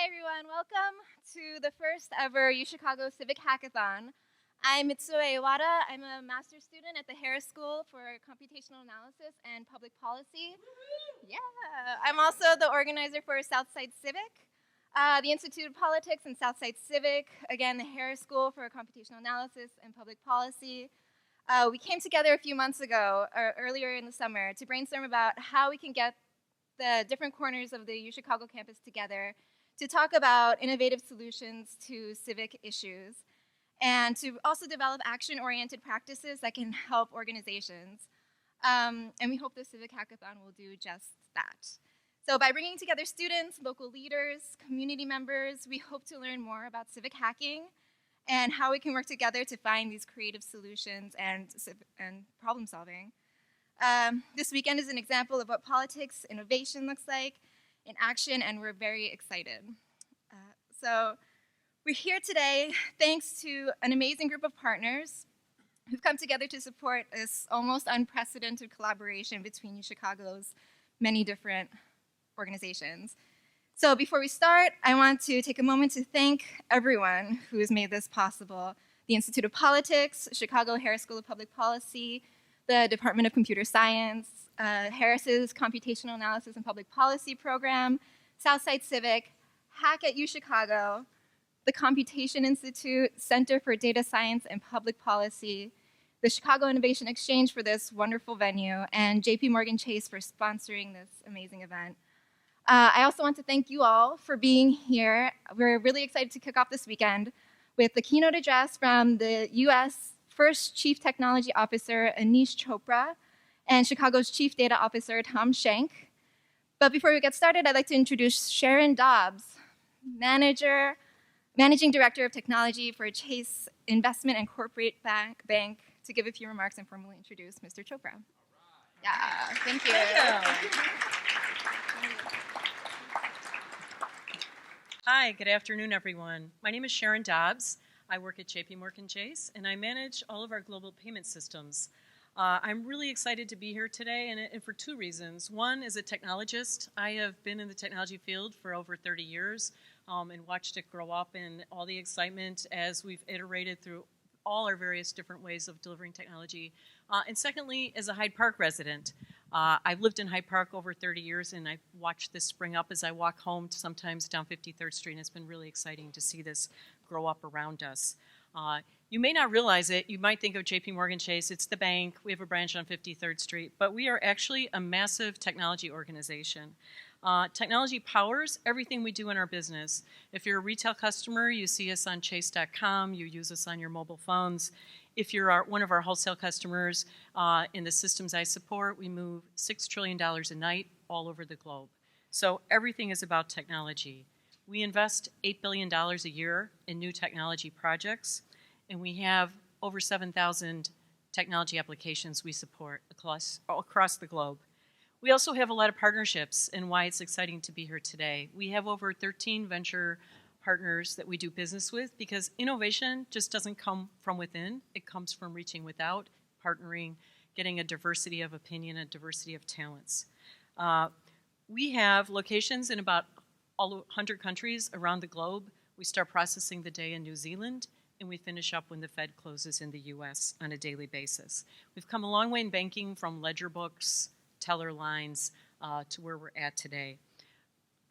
Hi everyone, welcome to the first ever UChicago Civic Hackathon. I'm Mitsue Iwata. I'm a master's student at the Harris School for Computational Analysis and Public Policy. Yeah, I'm also the organizer for Southside Civic, the Institute of Politics and Southside Civic, again the Harris School for Computational Analysis and Public Policy. We came together a few months ago, or earlier in the summer, to brainstorm about how we can get the different corners of the UChicago campus together to talk about innovative solutions to civic issues and to also develop action-oriented practices that can help organizations. And we hope the Civic Hackathon will do just that. So by bringing together students, local leaders, community members, we hope to learn more about civic hacking and how we can work together to find these creative solutions and problem solving. This weekend is an example of what politics innovation looks like in action, and we're very excited. So we're here today thanks to an amazing group of partners who've come together to support this almost unprecedented collaboration between UChicago's many different organizations. So before we start, I want to take a moment to thank everyone who has made this possible. The Institute of Politics, Chicago Harris School of Public Policy, the Department of Computer Science, Harris's Computational Analysis and Public Policy program, Southside Civic, Hack at UChicago, the Computation Institute, Center for Data Science and Public Policy, the Chicago Innovation Exchange for this wonderful venue, and JPMorgan Chase for sponsoring this amazing event. I also want to thank you all for being here. We're really excited to kick off this weekend with the keynote address from the U.S. First Chief Technology Officer, Aneesh Chopra, and Chicago's Chief Data Officer, Tom Schenk. But before we get started, I'd like to introduce Sharon Dobbs, Managing Director of Technology for Chase Investment and Corporate Bank, to give a few remarks and formally introduce Mr. Chopra. Yeah, thank you. Hi, good afternoon, everyone. My name is Sharon Dobbs. I work at JPMorgan Chase, and I manage all of our global payment systems. I'm really excited to be here today, and for two reasons. One, as a technologist, I have been in the technology field for over 30 years and watched it grow up and all the excitement as we've iterated through all our various different ways of delivering technology. And secondly, as a Hyde Park resident, I've lived in Hyde Park over 30 years, and I've watched this spring up as I walk home sometimes down 53rd Street, and it's been really exciting to see this grow up around us. You may not realize it. You might think of JPMorgan Chase. It's the bank. We have a branch on 53rd Street. But we are actually a massive technology organization. Technology powers everything we do in our business. If you're a retail customer, you see us on chase.com. You use us on your mobile phones. If you're one of our wholesale customers, in the systems I support, we move $6 trillion a night all over the globe. So everything is about technology. We invest $8 billion a year in new technology projects, and we have over 7,000 technology applications we support across the globe. We also have a lot of partnerships, and why it's exciting to be here today. We have over 13 venture partners that we do business with, because innovation just doesn't come from within. It comes from reaching without, partnering, getting a diversity of opinion, a diversity of talents. We have locations in about all 100 countries around the globe. We start processing the day in New Zealand, and we finish up when the Fed closes in the US on a daily basis. We've come a long way in banking, from ledger books, teller lines, to where we're at today.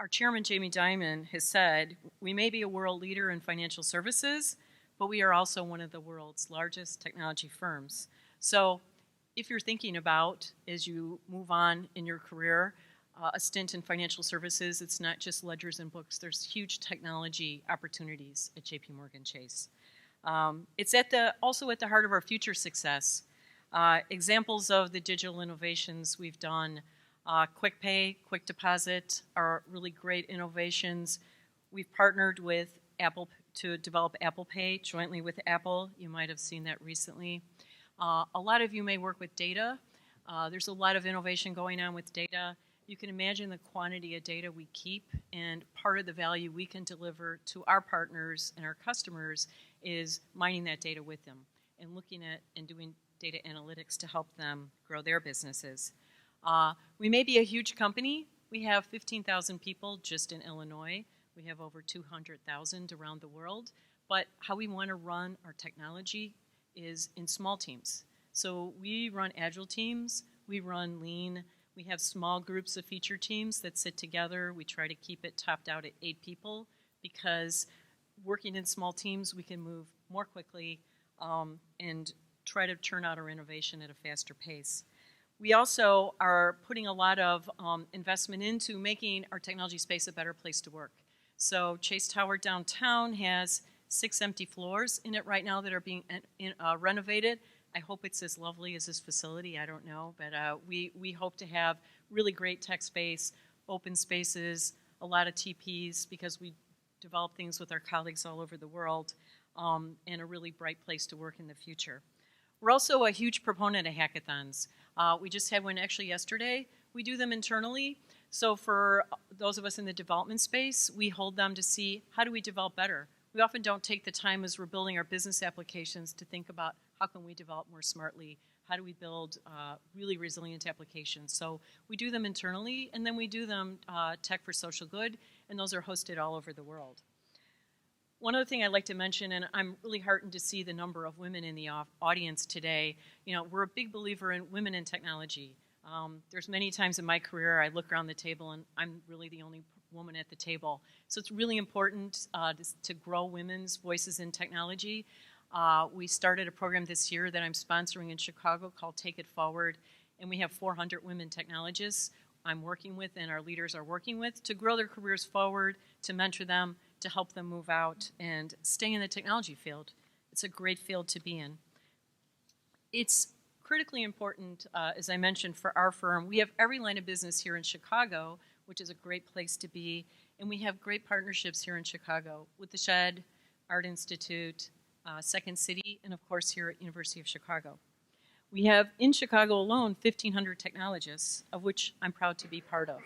Our chairman, Jamie Dimon, has said, we may be a world leader in financial services, but we are also one of the world's largest technology firms. So if you're thinking about, as you move on in your career, a stint in financial services, it's not just ledgers and books. There's huge technology opportunities at JPMorgan Chase. It's also at the heart of our future success. Examples of the digital innovations we've done: Quick Pay, Quick Deposit are really great innovations. We've partnered with Apple to develop Apple Pay jointly with Apple. You might have seen that recently. A lot of you may work with data. There's a lot of innovation going on with data. You can imagine the quantity of data we keep, and part of the value we can deliver to our partners and our customers is mining that data with them and looking at and doing data analytics to help them grow their businesses. We may be a huge company. We have 15,000 people just in Illinois, We have over 200,000 around the world. But how we want to run our technology is in small teams. So we run agile teams, we run lean, we have small groups of feature teams that sit together. We try to keep it topped out at 8 people because working in small teams, we can move more quickly and try to churn out our innovation at a faster pace. We also are putting a lot of investment into making our technology space a better place to work. So Chase Tower downtown has 6 empty floors in it right now that are being renovated. I hope it's as lovely as this facility, I don't know, but we hope to have really great tech space, open spaces, a lot of TPs because we develop things with our colleagues all over the world, and a really bright place to work in the future. We're also a huge proponent of hackathons. We just had one actually yesterday. We do them internally. So for those of us in the development space, we hold them to see how do we develop better. We often don't take the time as we're building our business applications to think about how can we develop more smartly, how do we build really resilient applications. So we do them internally, and then we do them tech for social good, and those are hosted all over the world. One other thing I'd like to mention, and I'm really heartened to see the number of women in the audience today. You know, we're a big believer in women in technology. There's many times in my career I look around the table and I'm really the only woman at the table. So it's really important to grow women's voices in technology. We started a program this year that I'm sponsoring in Chicago called Take It Forward, and we have 400 women technologists I'm working with and our leaders are working with to grow their careers forward, to mentor them, to help them move out and stay in the technology field. It's a great field to be in. It's critically important, as I mentioned, for our firm. We have every line of business here in Chicago, which is a great place to be, and we have great partnerships here in Chicago with the Shed, Art Institute, Second City, and of course here at University of Chicago. We have in Chicago alone 1,500 technologists, of which I'm proud to be part of.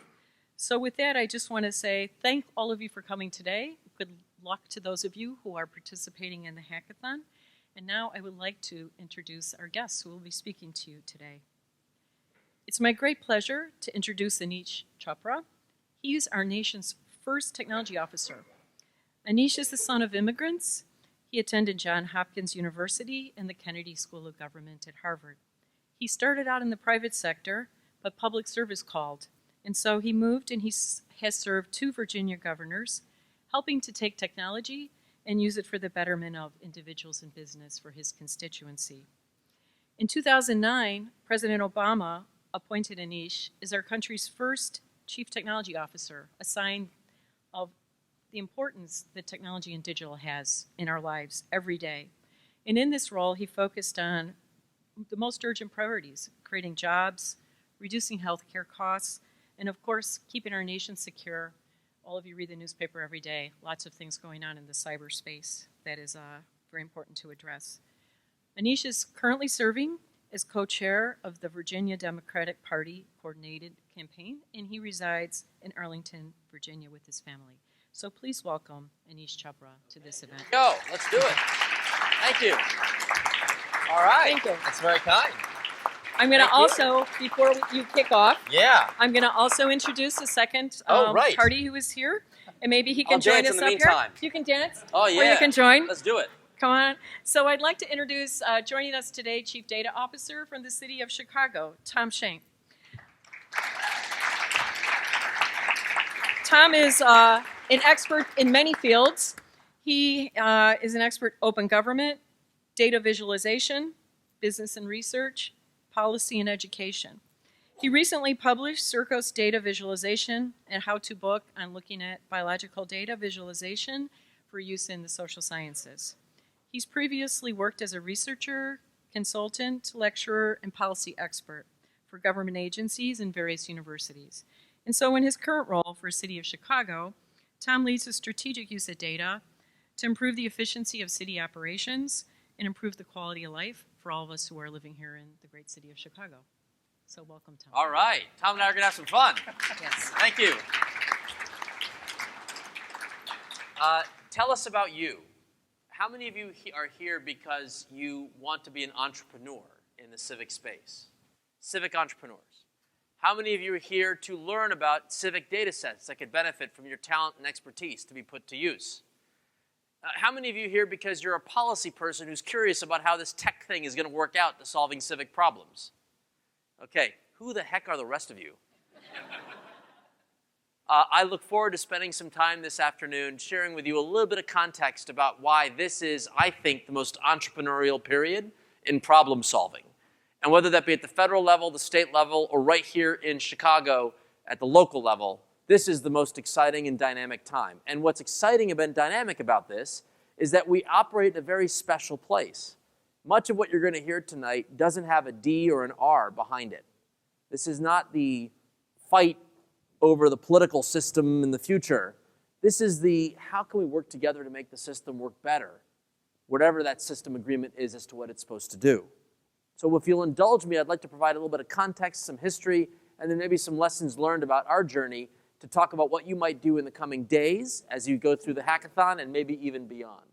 So with that, I just want to say thank all of you for coming today. Good luck to those of you who are participating in the hackathon. And now I would like to introduce our guests who will be speaking to you today. It's my great pleasure to introduce Aneesh Chopra. He's our nation's first technology officer. Aneesh is the son of immigrants. He attended Johns Hopkins University and the Kennedy School of Government at Harvard. He started out in the private sector, but public service called. And so he moved and he has served 2 Virginia governors, helping to take technology and use it for the betterment of individuals and business for his constituency. In 2009, President Obama appointed Aneesh as our country's first chief technology officer, a sign of the importance that technology and digital has in our lives every day. And in this role, he focused on the most urgent priorities, creating jobs, reducing healthcare costs, and of course, keeping our nation secure. All of you read the newspaper every day. Lots of things going on in the cyberspace that is very important to address. Aneesh is currently serving as co-chair of the Virginia Democratic Party Coordinated Campaign, and he resides in Arlington, Virginia with his family. So please welcome Aneesh Chopra to this event. Go, let's do it. Thank you. All right. Thank you. That's very kind. I'm going to also, before you kick off, I'm going to also introduce a second party who is here, and maybe he can join us up here. You can dance? Oh, yeah. Or you can join. Let's do it. Come on. So I'd like to introduce, joining us today, Chief Data Officer from the City of Chicago, Tom Schenk. Tom is an expert in many fields. He is an expert in open government, data visualization, business and research, policy and education. He recently published Circos Data Visualization and How-To Book on looking at biological data visualization for use in the social sciences. He's previously worked as a researcher, consultant, lecturer, and policy expert for government agencies and various universities. And so in his current role for the City of Chicago, Tom leads the strategic use of data to improve the efficiency of city operations and improve the quality of life for all of us who are living here in the great city of Chicago. So welcome, Tom. All right. Tom and I are going to have some fun. Yes. Thank you. Tell us about you. How many of you are here because you want to be an entrepreneur in the civic space? Civic entrepreneurs. How many of you are here to learn about civic data sets that could benefit from your talent and expertise to be put to use? How many of you are here because you're a policy person who's curious about how this tech thing is going to work out to solving civic problems? Okay, who the heck are the rest of you? I look forward to spending some time this afternoon sharing with you a little bit of context about why this is, I think, the most entrepreneurial period in problem solving. And whether that be at the federal level, the state level, or right here in Chicago at the local level, this is the most exciting and dynamic time. And what's exciting and dynamic about this is that we operate in a very special place. Much of what you're going to hear tonight doesn't have a D or an R behind it. This is not the fight over the political system in the future. This is the how can we work together to make the system work better, whatever that system agreement is as to what it's supposed to do. So if you'll indulge me, I'd like to provide a little bit of context, some history, and then maybe some lessons learned about our journey to talk about what you might do in the coming days as you go through the hackathon and maybe even beyond.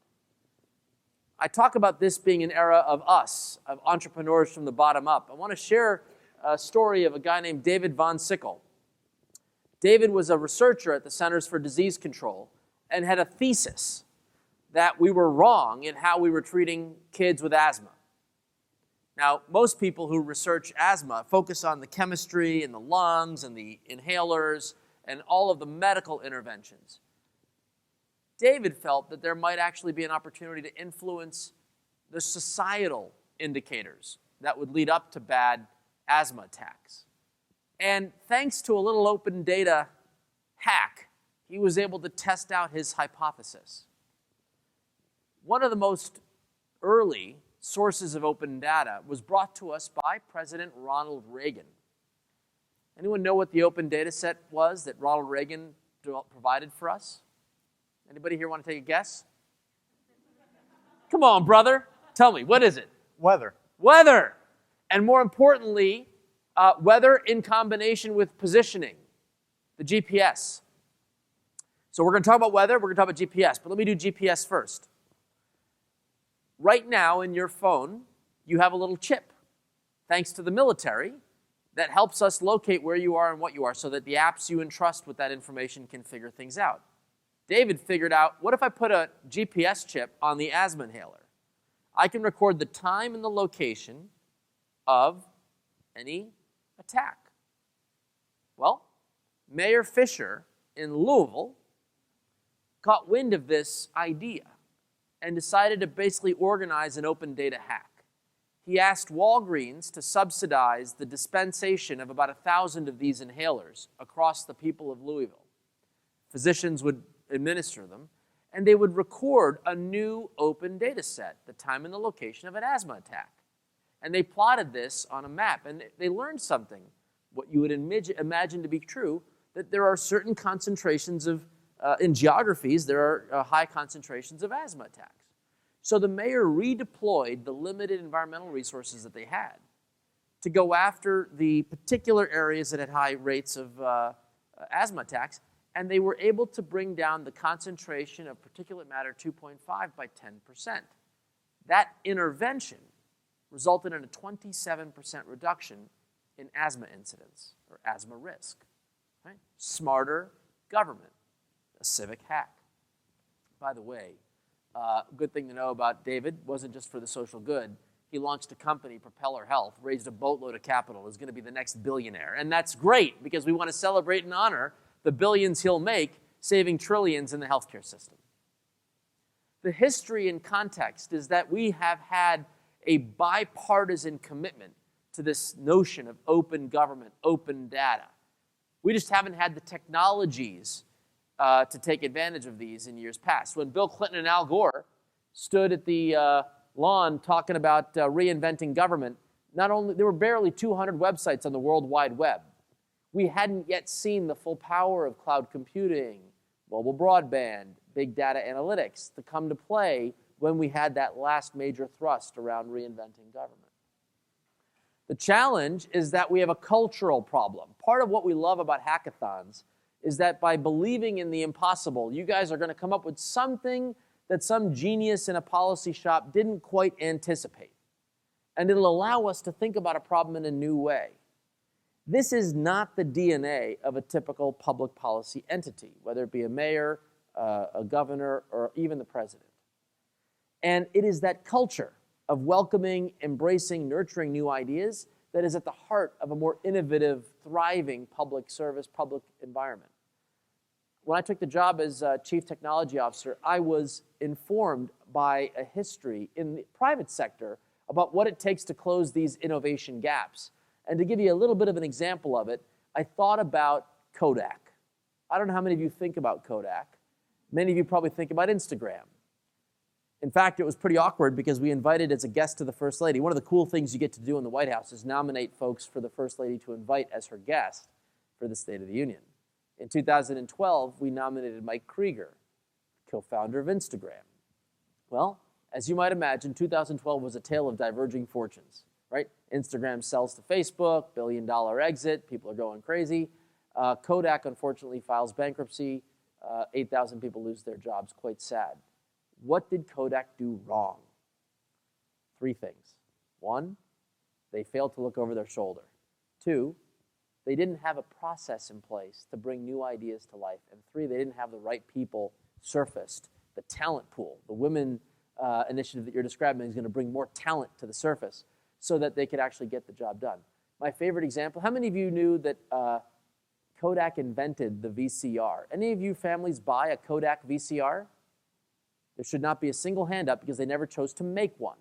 I talk about this being an era of us, of entrepreneurs from the bottom up. I want to share a story of a guy named David von Sickle. David was a researcher at the Centers for Disease Control and had a thesis that we were wrong in how we were treating kids with asthma. Now, most people who research asthma focus on the chemistry and the lungs and the inhalers and all of the medical interventions. David felt that there might actually be an opportunity to influence the societal indicators that would lead up to bad asthma attacks. And thanks to a little open data hack, he was able to test out his hypothesis. One of the most early sources of open data was brought to us by President Ronald Reagan. Anyone know what the open data set was that Ronald Reagan provided for us? Anybody here want to take a guess? Come on, brother. Tell me, what is it? Weather. Weather. And more importantly, weather in combination with positioning, the GPS. So we're going to talk about weather, we're going to talk about GPS, but let me do GPS first. Right now in your phone, you have a little chip, thanks to the military, that helps us locate where you are and what you are so that the apps you entrust with that information can figure things out. David figured out, what if I put a GPS chip on the asthma inhaler? I can record the time and the location of any attack. Well, Mayor Fisher in Louisville caught wind of this idea and decided to basically organize an open data hack. He asked Walgreens to subsidize the dispensation of about 1,000 of these inhalers across the people of Louisville. Physicians would administer them, and they would record a new open data set, the time and the location of an asthma attack. And they plotted this on a map, and they learned something, what you would imagine to be true, that there are certain concentrations of, in geographies, there are high concentrations of asthma attacks. So the mayor redeployed the limited environmental resources that they had to go after the particular areas that had high rates of asthma attacks, and they were able to bring down the concentration of particulate matter 2.5 by 10%. That intervention resulted in a 27% reduction in asthma incidence or asthma risk. Right? Smarter government, a civic hack. By the way, good thing to know about David, wasn't just for the social good. He launched a company, Propeller Health, raised a boatload of capital, is going to be the next billionaire. And that's great because we want to celebrate and honor the billions he'll make saving trillions in the healthcare system. The history and context is that we have had a bipartisan commitment to this notion of open government, open data. We just haven't had the technologies to take advantage of these in years past. When Bill Clinton and Al Gore stood at the lawn talking about reinventing government, not only there were barely 200 websites on the World Wide Web. We hadn't yet seen the full power of cloud computing, mobile broadband, big data analytics to come to play when we had that last major thrust around reinventing government. The challenge is that we have a cultural problem. Part of what we love about hackathons is that by believing in the impossible, you guys are going to come up with something that some genius in a policy shop didn't quite anticipate. And it'll allow us to think about a problem in a new way. This is not the DNA of a typical public policy entity, whether it be a mayor, a governor, or even the president. And it is that culture of welcoming, embracing, nurturing new ideas that is at the heart of a more innovative, thriving public service, public environment. When I took the job as Chief Technology Officer, I was informed by a history in the private sector about what it takes to close these innovation gaps. And to give you a little bit of an example of it, I thought about Kodak. I don't know how many of you think about Kodak. Many of you probably think about Instagram. In fact, it was pretty awkward because we invited as a guest to the First Lady. One of the cool things you get to do in the White House is nominate folks for the First Lady to invite as her guest for the State of the Union. In 2012, we nominated Mike Krieger, co-founder of Instagram. Well, as you might imagine, 2012 was a tale of diverging fortunes, right? Instagram sells to Facebook, billion-dollar exit, people are going crazy. Kodak, unfortunately, files bankruptcy. 8,000 people lose their jobs, quite sad. What did Kodak do wrong? 3 things. 1, they failed to look over their shoulder. 2, they didn't have a process in place to bring new ideas to life. And 3, they didn't have the right people surfaced. The talent pool, the women initiative that you're describing is going to bring more talent to the surface so that they could actually get the job done. My favorite example, how many of you knew that Kodak invented the VCR? Any of you families buy a Kodak VCR? There should not be a single hand up because they never chose to make one.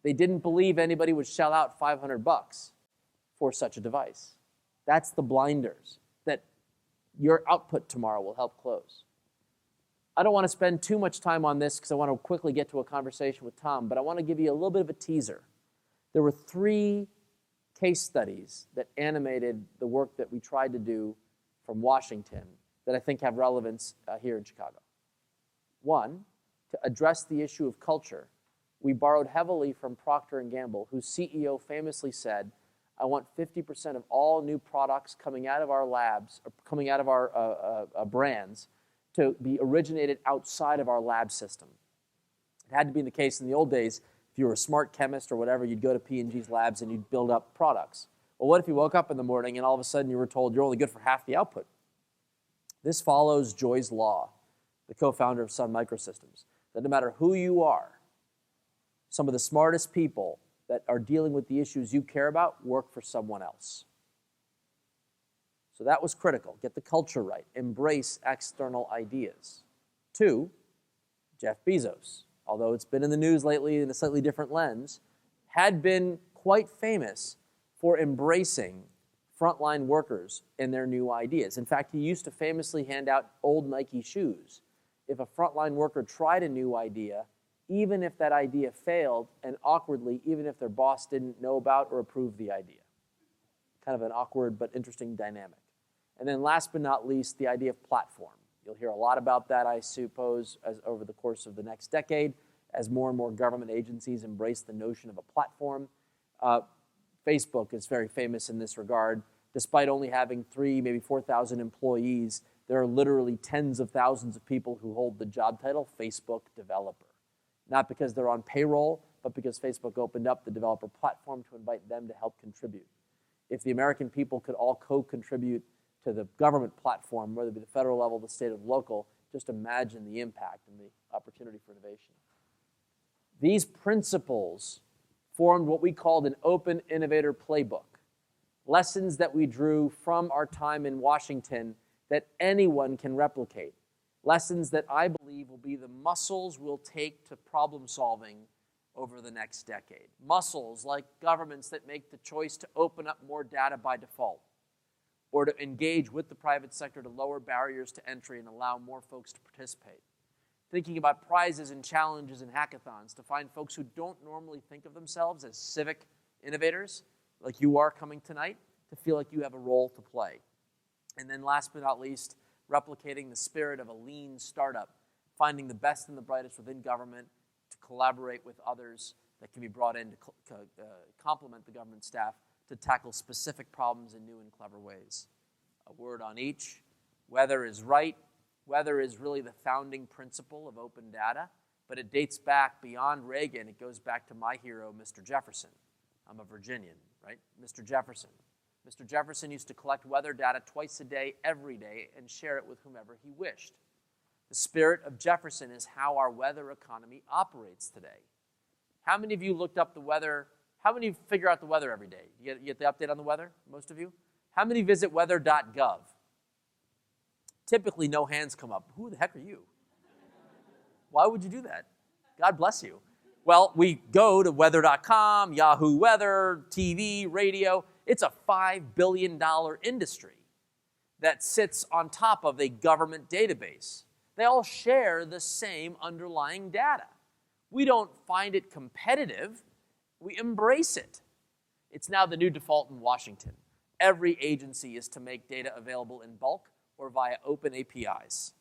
They didn't believe anybody would shell out $500 for such a device. That's the blinders that your output tomorrow will help close. I don't want to spend too much time on this because I want to quickly get to a conversation with Tom, but I want to give you a little bit of a teaser. There were 3 case studies that animated the work that we tried to do from Washington that I think have relevance here in Chicago. 1, to address the issue of culture, we borrowed heavily from Procter & Gamble, whose CEO famously said, I want 50% of all new products coming out of our labs, or coming out of our brands, to be originated outside of our lab system. It had to be the case in the old days. If you were a smart chemist or whatever, you'd go to P&G's labs and you'd build up products. Well, what if you woke up in the morning and all of a sudden you were told you're only good for half the output? This follows Joy's Law, the co-founder of Sun Microsystems, that no matter who you are, some of the smartest people that are dealing with the issues you care about work for someone else. So that was critical. Get the culture right. Embrace external ideas. 2, Jeff Bezos, although it's been in the news lately in a slightly different lens, had been quite famous for embracing frontline workers and their new ideas. In fact, he used to famously hand out old Nike shoes. If a frontline worker tried a new idea, even if that idea failed, and awkwardly, even if their boss didn't know about or approve the idea. Kind of an awkward but interesting dynamic. And then last but not least, the idea of platform. You'll hear a lot about that, I suppose, as over the course of the next decade, as more and more government agencies embrace the notion of a platform. Facebook is very famous in this regard. Despite only having 3,000, maybe 4,000 employees, there are literally tens of thousands of people who hold the job title Facebook developer. Not because they're on payroll, but because Facebook opened up the developer platform to invite them to help contribute. If the American people could all co-contribute to the government platform, whether it be the federal level, the state, or the local, just imagine the impact and the opportunity for innovation. These principles formed what we called an open innovator playbook, lessons that we drew from our time in Washington that anyone can replicate, lessons that I believe will be the muscles we'll take to problem solving over the next decade. Muscles like governments that make the choice to open up more data by default, or to engage with the private sector to lower barriers to entry and allow more folks to participate. Thinking about prizes and challenges and hackathons to find folks who don't normally think of themselves as civic innovators, like you are coming tonight, to feel like you have a role to play. And then last but not least, replicating the spirit of a lean startup, finding the best and the brightest within government to collaborate with others that can be brought in to complement the government staff to tackle specific problems in new and clever ways. A word on each. Weather is right. Weather is really the founding principle of open data, but it dates back beyond Reagan. It goes back to my hero, Mr. Jefferson. I'm a Virginian, right? Mr. Jefferson. Mr. Jefferson used to collect weather data twice a day, every day, and share it with whomever he wished. The spirit of Jefferson is how our weather economy operates today. How many of you looked up the weather? How many figure out the weather every day? You get the update on the weather? Most of you? How many visit weather.gov? Typically, no hands come up. Who the heck are you? Why would you do that? God bless you. Well, we go to weather.com, Yahoo Weather, TV, radio. It's a $5 billion industry that sits on top of a government database. They all share the same underlying data. We don't find it competitive. We embrace it. It's now the new default in Washington. Every agency is to make data available in bulk or via open APIs.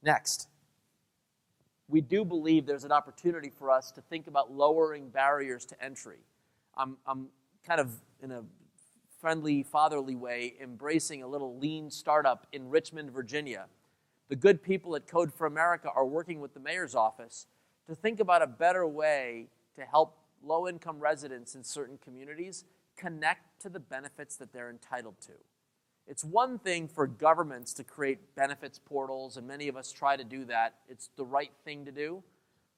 Next, we do believe there's an opportunity for us to think about lowering barriers to entry. I'm kind of, in a friendly, fatherly way, embracing a little lean startup in Richmond, Virginia. The good people at Code for America are working with the mayor's office to think about a better way to help low-income residents in certain communities connect to the benefits that they're entitled to. It's one thing for governments to create benefits portals, and many of us try to do that. It's the right thing to do.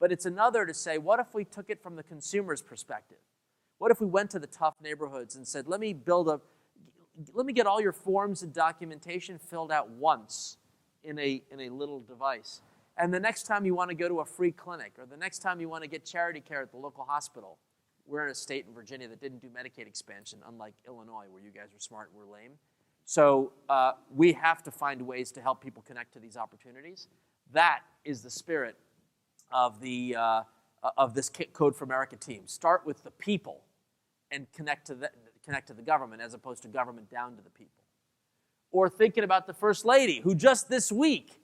But it's another to say, what if we took it from the consumer's perspective? What if we went to the tough neighborhoods and said, let me get all your forms and documentation filled out once in a little device. And the next time you want to go to a free clinic, or the next time you want to get charity care at the local hospital. We're in a state in Virginia that didn't do Medicaid expansion, unlike Illinois, where you guys are smart and we're lame. So we have to find ways to help people connect to these opportunities. That is the spirit of this Code for America team. Start with the people and connect to the government as opposed to government down to the people. Or thinking about the First Lady, who just this week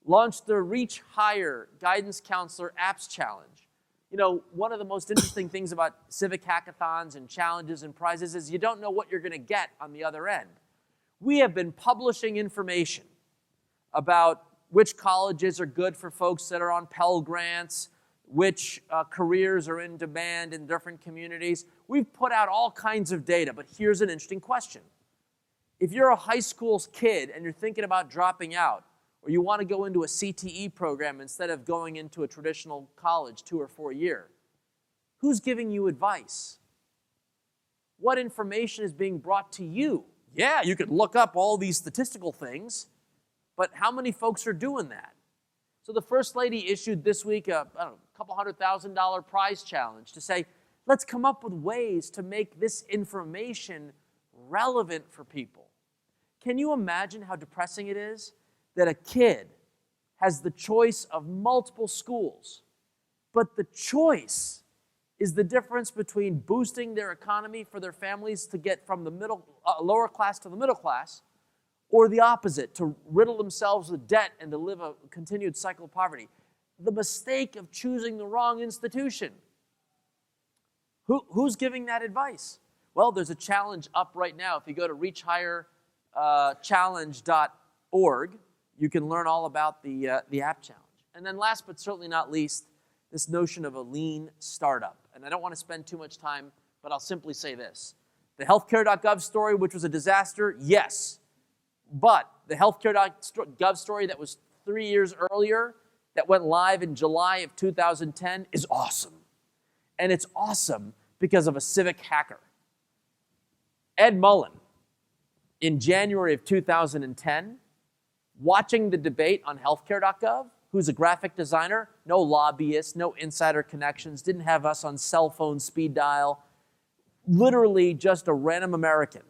launched the Reach Higher Guidance Counselor Apps Challenge. You know, one of the most interesting things about civic hackathons and challenges and prizes is you don't know what you're going to get on the other end. We have been publishing information about which colleges are good for folks that are on Pell Grants, which careers are in demand in different communities. We've put out all kinds of data, but here's an interesting question. If you're a high school kid and you're thinking about dropping out, or you want to go into a CTE program instead of going into a traditional college 2 or 4 year, who's giving you advice? What information is being brought to you? Yeah, you could look up all these statistical things, but how many folks are doing that? So the First Lady issued this week a couple $100,000 prize challenge to say, let's come up with ways to make this information relevant for people. Can you imagine how depressing it is that a kid has the choice of multiple schools, but the choice is the difference between boosting their economy for their families to get from the lower class to the middle class, or the opposite, to riddle themselves with debt and to live a continued cycle of poverty? The mistake of choosing the wrong institution. Who's giving that advice? Well, there's a challenge up right now. If you go to reachhigherchallenge.org, you can learn all about the app challenge. And then last but certainly not least, this notion of a lean startup. And I don't want to spend too much time, but I'll simply say this. The healthcare.gov story, which was a disaster, yes. But the healthcare.gov story that was 3 years earlier, that went live in July of 2010, is awesome. And it's awesome because of a civic hacker. Ed Mullen, in January of 2010, watching the debate on healthcare.gov, who's a graphic designer, no lobbyist, no insider connections, didn't have us on cell phone speed dial, literally just a random American,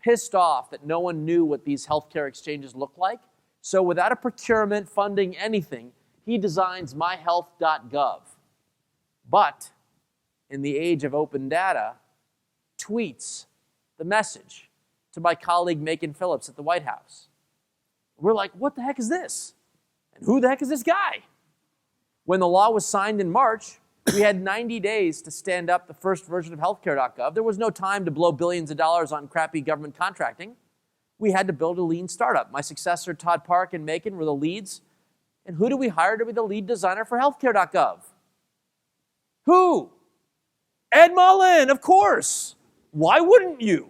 pissed off that no one knew what these healthcare exchanges look like. So without a procurement, funding, anything, he designs myhealth.gov. But in the age of open data, tweets the message to my colleague Macon Phillips at the White House. We're like, what the heck is this? And who the heck is this guy? When the law was signed in March, we had 90 days to stand up the first version of healthcare.gov. There was no time to blow billions of dollars on crappy government contracting. We had to build a lean startup. My successor, Todd Park and Macon, were the leads. And who do we hire to be the lead designer for healthcare.gov? Who? Ed Mullen, of course. Why wouldn't you?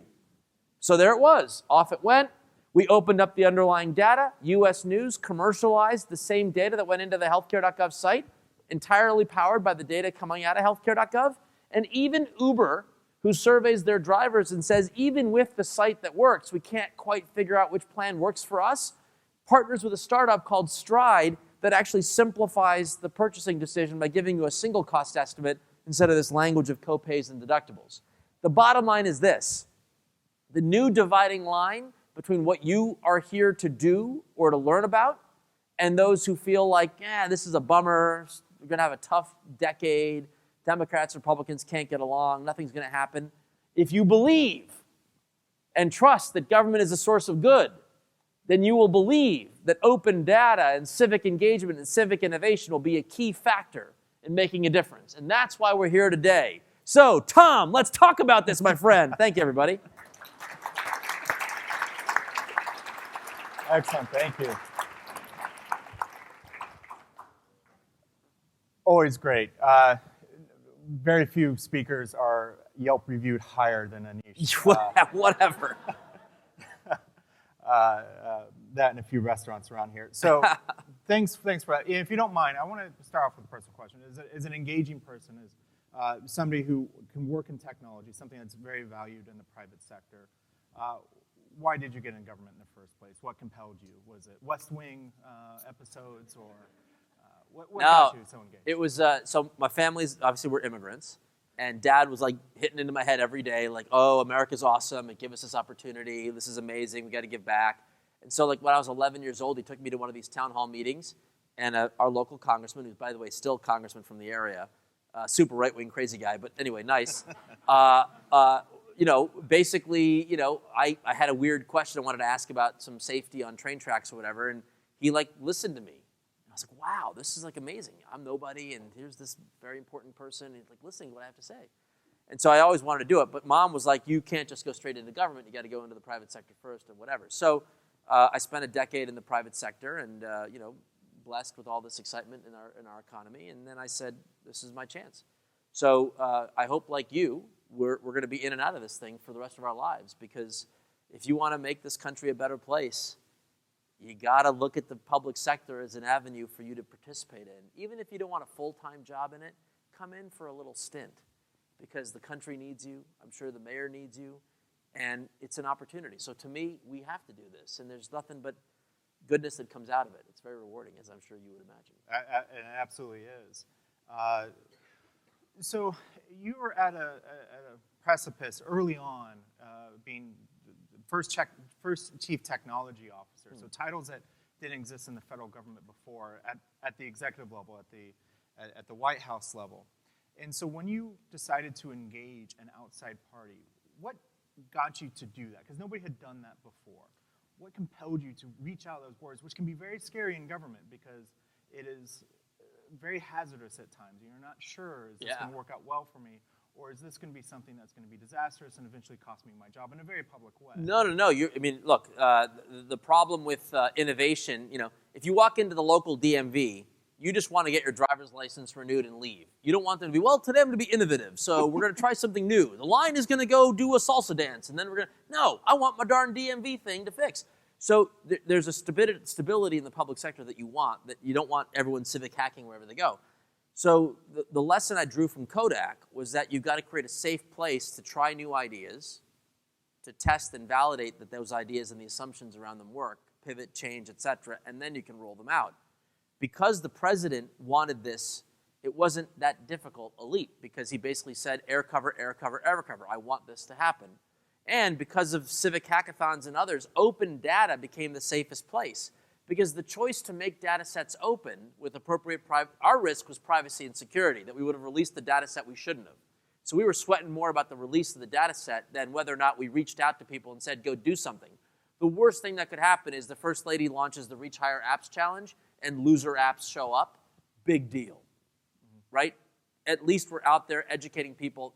So there it was. Off it went. We opened up the underlying data. U.S. News commercialized the same data that went into the healthcare.gov site, entirely powered by the data coming out of healthcare.gov. And even Uber, who surveys their drivers and says, even with the site that works, we can't quite figure out which plan works for us, partners with a startup called Stride that actually simplifies the purchasing decision by giving you a single cost estimate instead of this language of copays and deductibles. The bottom line is this. The new dividing line between what you are here to do or to learn about and those who feel like, this is a bummer, we're going to have a tough decade, Democrats, Republicans can't get along, nothing's going to happen. If you believe and trust that government is a source of good, then you will believe that open data and civic engagement and civic innovation will be a key factor in making a difference. And that's why we're here today. So, Tom, let's talk about this, my friend. Thank you, everybody. Excellent, thank you. Always great. Very few speakers are Yelp reviewed higher than Aneesh. Whatever. That and a few restaurants around here. So thanks for that. If you don't mind, I want to start off with a personal question. As an engaging person, as somebody who can work in technology, something that's very valued in the private sector, why did you get in government in the first place? What compelled you? Was it West Wing episodes, or what got you so engaged? It was, so my family's, obviously we're immigrants, and Dad was like hitting into my head every day, like, oh, America's awesome, and give us this opportunity, this is amazing, we got to give back. And so like when I was 11 years old, he took me to one of these town hall meetings, and our local congressman, who's by the way still congressman from the area, super right-wing crazy guy, but anyway, nice. Basically, I had a weird question I wanted to ask about some safety on train tracks or whatever, and he like listened to me. And I was like, wow, this is like amazing. I'm nobody, and here's this very important person, and he's like listening to what I have to say. And so I always wanted to do it, but Mom was like, you can't just go straight into government, you got to go into the private sector first and whatever. So I spent a decade in the private sector and, blessed with all this excitement in our economy, and then I said, this is my chance. So I hope, like you, we're going to be in and out of this thing for the rest of our lives, because if you want to make this country a better place, you got to look at the public sector as an avenue for you to participate in. Even if you don't want a full-time job in it, come in for a little stint, because the country needs you. I'm sure the mayor needs you, and it's an opportunity. So to me, we have to do this, and there's nothing but goodness that comes out of it. It's very rewarding, as I'm sure you would imagine. It absolutely is. So you were at a precipice early on, being the first chief technology officer. So titles that didn't exist in the federal government before at the executive level, at the White House level. And so when you decided to engage an outside party, what got you to do that? Because nobody had done that before. What compelled you to reach out those borders, which can be very scary in government because it is very hazardous at times. You're not sure, is this going to work out well for me? Or is this going to be something that's going to be disastrous and eventually cost me my job in a very public way? No. Look, the problem with innovation, if you walk into the local DMV, you just want to get your driver's license renewed and leave. You don't want them to be, well, today I'm going to be innovative, so we're going to try something new. The line is going to go do a salsa dance, and then we're going to, no, I want my darn DMV thing to fix. So there's a stability in the public sector that you want, that you don't want everyone civic hacking wherever they go. So the lesson I drew from Kodak was that you've got to create a safe place to try new ideas, to test and validate that those ideas and the assumptions around them work, pivot, change, et cetera, and then you can roll them out. Because the president wanted this, it wasn't that difficult a leap, because he basically said, air cover, air cover, air cover. I want this to happen. And because of civic hackathons and others, open data became the safest place. Because the choice to make data sets open with appropriate our risk was privacy and security, that we would have released the data set we shouldn't have. So we were sweating more about the release of the data set than whether or not we reached out to people and said, go do something. The worst thing that could happen is the First Lady launches the Reach Higher Apps Challenge and loser apps show up. Big deal, right? At least we're out there educating people.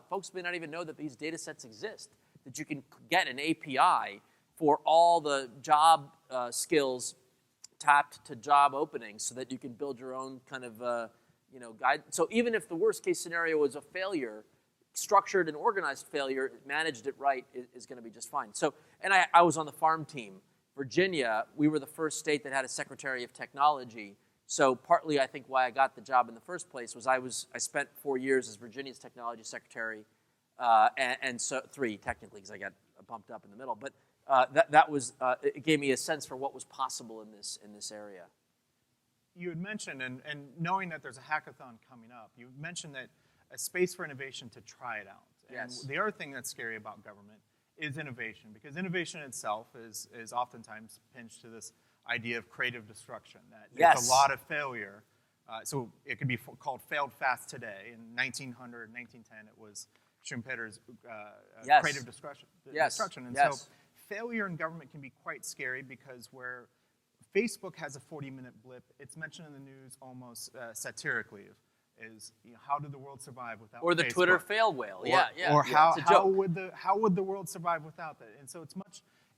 Folks may not even know that these data sets exist, that you can get an API for all the job skills tapped to job openings so that you can build your own kind of guide. So even if the worst case scenario was a failure, structured and organized failure, managed it right, is going to be just fine. So, and I was on the farm team. Virginia, we were the first state that had a Secretary of Technology. So partly, I think, why I got the job in the first place was I spent 4 years as Virginia's technology secretary, and so 3 technically because I got bumped up in the middle. But it gave me a sense for what was possible in this area. You had mentioned, and knowing that there's a hackathon coming up, you mentioned that a space for innovation to try it out. Yes. And the other thing that's scary about government is innovation, because innovation itself is oftentimes pinched to this idea of creative destruction, that it's a lot of failure. So it could be called failed fast today. In 1900, 1910, it was Schumpeter's creative destruction. And so failure in government can be quite scary, because where Facebook has a 40-minute blip, it's mentioned in the news almost satirically, is how did the world survive without Or the Facebook? Twitter fail whale, Or how would the world survive without that? And so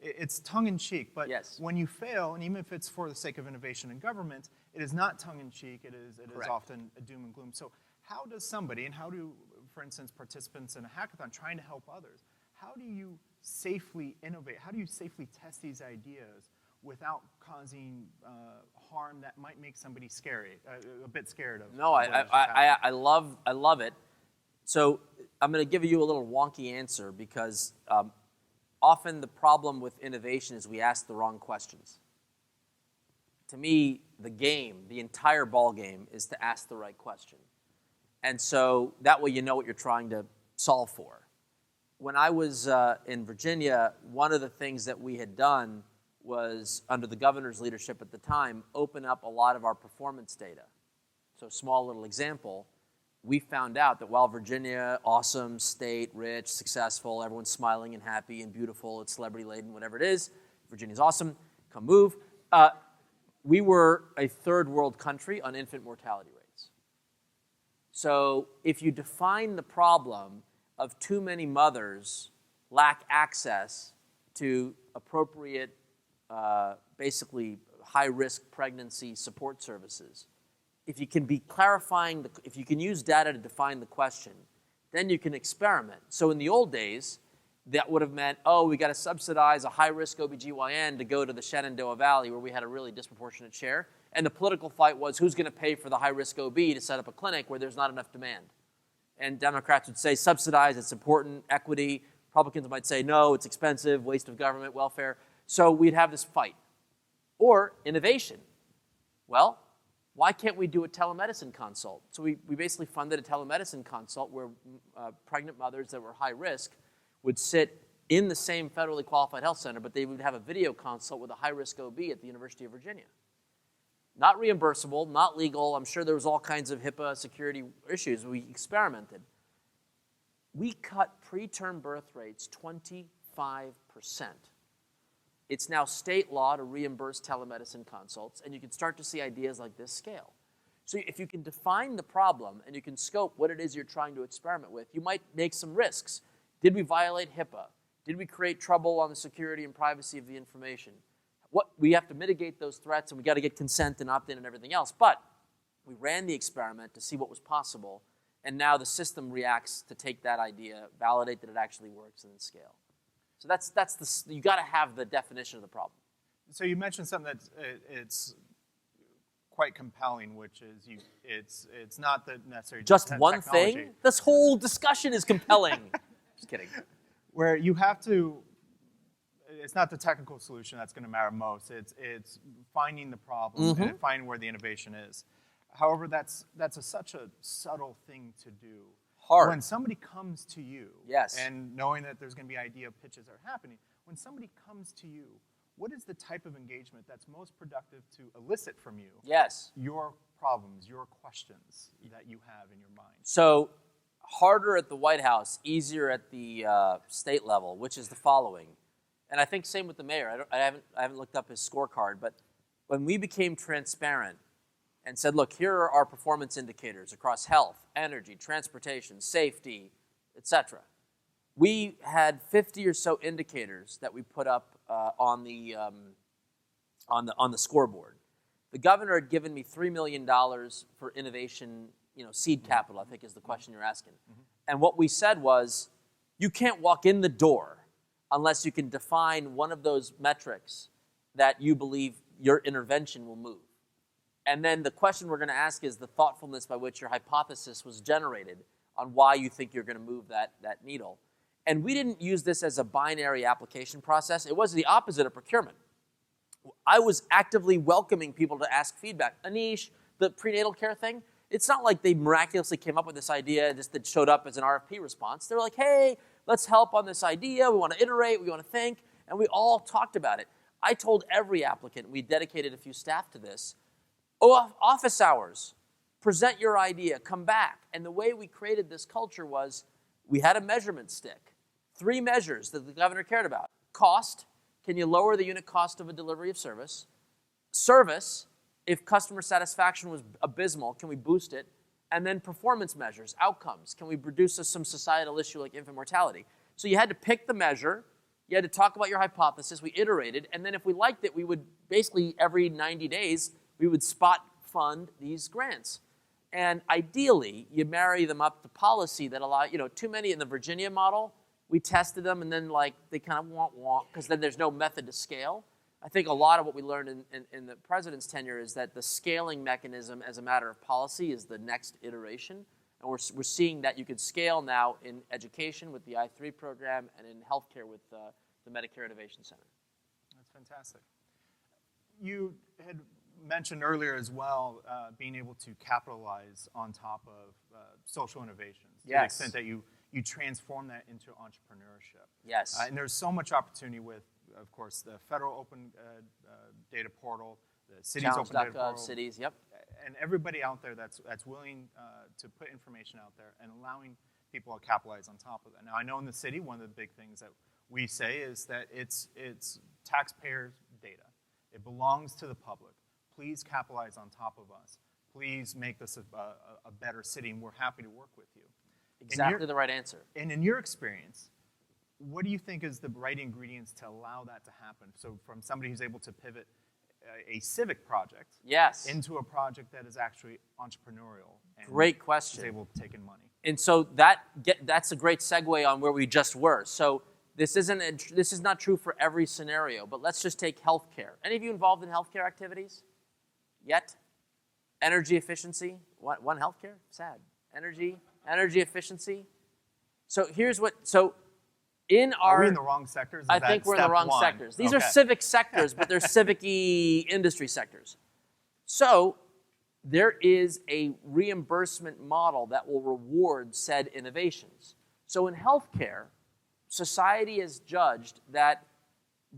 it's tongue-in-cheek, but when you fail, and even if it's for the sake of innovation in government, it is not tongue-in-cheek, it is often a doom and gloom. So how does somebody, and how do, for instance, participants in a hackathon trying to help others, how do you safely innovate? How do you safely test these ideas without causing harm that might make somebody a bit scared of? No, I love it. So I'm going to give you a little wonky answer, because often the problem with innovation is we ask the wrong questions. To me, the entire ball game is to ask the right question. And so that way you know what you're trying to solve for. When I was in Virginia, one of the things that we had done was, under the governor's leadership at the time, open up a lot of our performance data. So small little example, we found out that while Virginia, awesome state, rich, successful, everyone's smiling and happy and beautiful, it's celebrity-laden, whatever it is, Virginia's awesome, come move, we were a third world country on infant mortality rates. So if you define the problem of too many mothers lack access to appropriate, basically high-risk pregnancy support services, if you can be clarifying, if you can use data to define the question, then you can experiment. So in the old days, that would have meant, we got to subsidize a high-risk OBGYN to go to the Shenandoah Valley where we had a really disproportionate share. And the political fight was, who's going to pay for the high-risk OB to set up a clinic where there's not enough demand? And Democrats would say, subsidize, it's important, equity. Republicans might say, no, it's expensive, waste of government, welfare. So we'd have this fight. Or innovation. Well, why can't we do a telemedicine consult? So we basically funded a telemedicine consult where pregnant mothers that were high risk would sit in the same federally qualified health center, but they would have a video consult with a high-risk OB at the University of Virginia. Not reimbursable, not legal. I'm sure there was all kinds of HIPAA security issues. We experimented. We cut preterm birth rates 25%. It's now state law to reimburse telemedicine consults, and you can start to see ideas like this scale. So if you can define the problem and you can scope what it is you're trying to experiment with, you might make some risks. Did we violate HIPAA? Did we create trouble on the security and privacy of the information? We have to mitigate those threats, and we got to get consent and opt-in and everything else. But we ran the experiment to see what was possible, and now the system reacts to take that idea, validate that it actually works, and then scale. So that's you got to have the definition of the problem. So you mentioned something it's quite compelling, which is it's not the necessary just one technology. Thing. This whole discussion is compelling. Just kidding. Where you have to. It's not the technical solution that's going to matter most. It's finding the problem and finding where the innovation is. However, that's such a subtle thing to do. Hard. When somebody comes to you, and knowing that there's going to be idea pitches that are happening, when somebody comes to you, what is the type of engagement that's most productive to elicit from you? Your problems, your questions that you have in your mind. So, harder at the White House, easier at the state level, which is the following. And I think same with the mayor. I haven't looked up his scorecard, but when we became transparent and said, look, here are our performance indicators across health, energy, transportation, safety, etc. We had 50 or so indicators that we put up on the scoreboard. The governor had given me $3 million for innovation, seed capital, I think is the question you're asking. And what we said was, you can't walk in the door unless you can define one of those metrics that you believe your intervention will move. And then the question we're going to ask is the thoughtfulness by which your hypothesis was generated on why you think you're going to move that needle. And we didn't use this as a binary application process. It was the opposite of procurement. I was actively welcoming people to ask feedback. Aneesh, the prenatal care thing, it's not like they miraculously came up with this idea just that showed up as an RFP response. They were like, hey, let's help on this idea. We want to iterate. We want to think. And we all talked about it. I told every applicant, we dedicated a few staff to this, office hours, present your idea, come back. And the way we created this culture was we had a measurement stick. 3 measures that the governor cared about. Cost, can you lower the unit cost of a delivery of service? Service, if customer satisfaction was abysmal, can we boost it? And then performance measures, outcomes. Can we reduce some societal issue like infant mortality? So you had to pick the measure. You had to talk about your hypothesis. We iterated. And then if we liked it, we would basically every 90 days, we would spot fund these grants. And ideally, you marry them up to policy that allow, too many in the Virginia model, we tested them and then they kind of wonk because then there's no method to scale. I think a lot of what we learned in the president's tenure is that the scaling mechanism as a matter of policy is the next iteration. And we're seeing that you could scale now in education with the I3 program and in healthcare with the Medicare Innovation Center. That's fantastic. You had mentioned earlier as well being able to capitalize on top of social innovations. Yes. To the extent that you transform that into entrepreneurship. Yes. And there's so much opportunity with, of course, the federal open data portal, the city's open data portal. Cities, yep. And everybody out there that's willing to put information out there and allowing people to capitalize on top of that. Now, I know in the city, one of the big things that we say is that it's taxpayers' data. It belongs to the public. Please capitalize on top of us. Please make this a better city, and we're happy to work with you. Exactly the right answer. And in your experience, what do you think is the right ingredients to allow that to happen? So from somebody who's able to pivot a civic project into a project that is actually entrepreneurial and great question. is able to take in money. And so that's a great segue on where we just were. So this is not true for every scenario, but let's just take healthcare. Any of you involved in healthcare activities yet? Energy efficiency? One healthcare? Sad. Energy efficiency. So here's what. So in our. Are we in the wrong sectors? I think we're in the wrong sectors. These are civic sectors, but they're civic-y industry sectors. So there is a reimbursement model that will reward said innovations. So in healthcare, society has judged that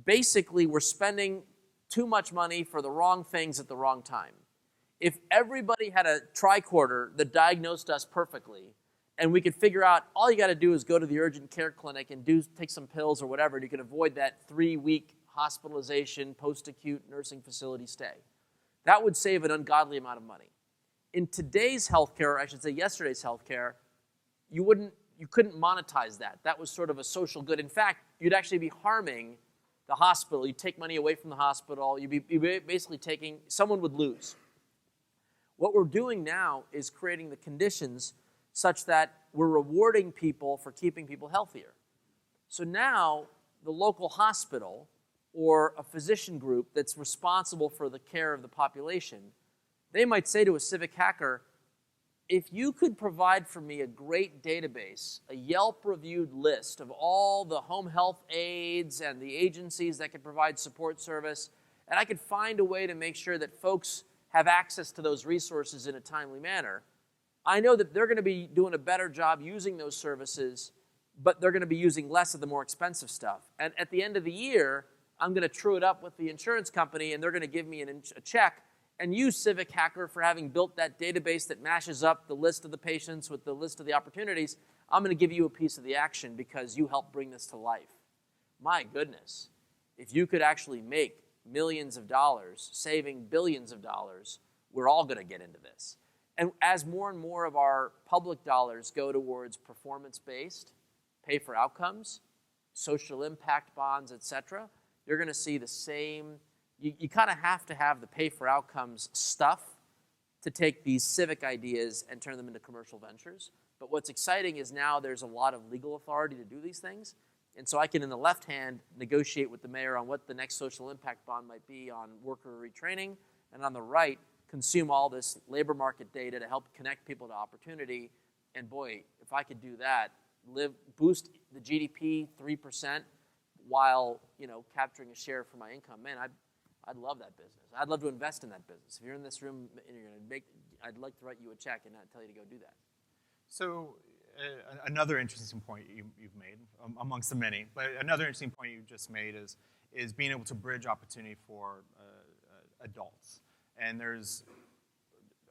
basically we're spending too much money for the wrong things at the wrong time. If everybody had a tricorder that diagnosed us perfectly, and we could figure out all you got to do is go to the urgent care clinic and take some pills or whatever, and you can avoid that 3-week hospitalization, post-acute nursing facility stay. That would save an ungodly amount of money. In today's healthcare, or I should say yesterday's healthcare, you couldn't monetize that. That was sort of a social good. In fact, you'd actually be harming the hospital. You'd take money away from the hospital. You'd be basically someone would lose. What we're doing now is creating the conditions such that we're rewarding people for keeping people healthier. So now the local hospital or a physician group that's responsible for the care of the population, they might say to a civic hacker, if you could provide for me a great database, a Yelp-reviewed list of all the home health aides and the agencies that could provide support service, and I could find a way to make sure that folks have access to those resources in a timely manner, I know that they're going to be doing a better job using those services, but they're going to be using less of the more expensive stuff. And at the end of the year, I'm going to true it up with the insurance company, and they're going to give me a check and use Civic Hacker for having built that database that mashes up the list of the patients with the list of the opportunities. I'm going to give you a piece of the action because you helped bring this to life. My goodness, if you could actually make millions of dollars, saving billions of dollars, we're all going to get into this. And as more and more of our public dollars go towards performance-based, pay for outcomes, social impact bonds, et cetera, you're going to see the same. You kind of have to have the pay for outcomes stuff to take these civic ideas and turn them into commercial ventures. But what's exciting is now there's a lot of legal authority to do these things. And so I can, in the left hand, negotiate with the mayor on what the next social impact bond might be on worker retraining, and on the right, consume all this labor market data to help connect people to opportunity. And boy, if I could do that, boost the GDP 3% while capturing a share for my income, man, I'd love that business. I'd love to invest in that business. If you're in this room and you're going to I'd like to write you a check and not tell you to go do that. So another interesting point you've made, amongst the many, but another interesting point you just made is being able to bridge opportunity for adults. And there's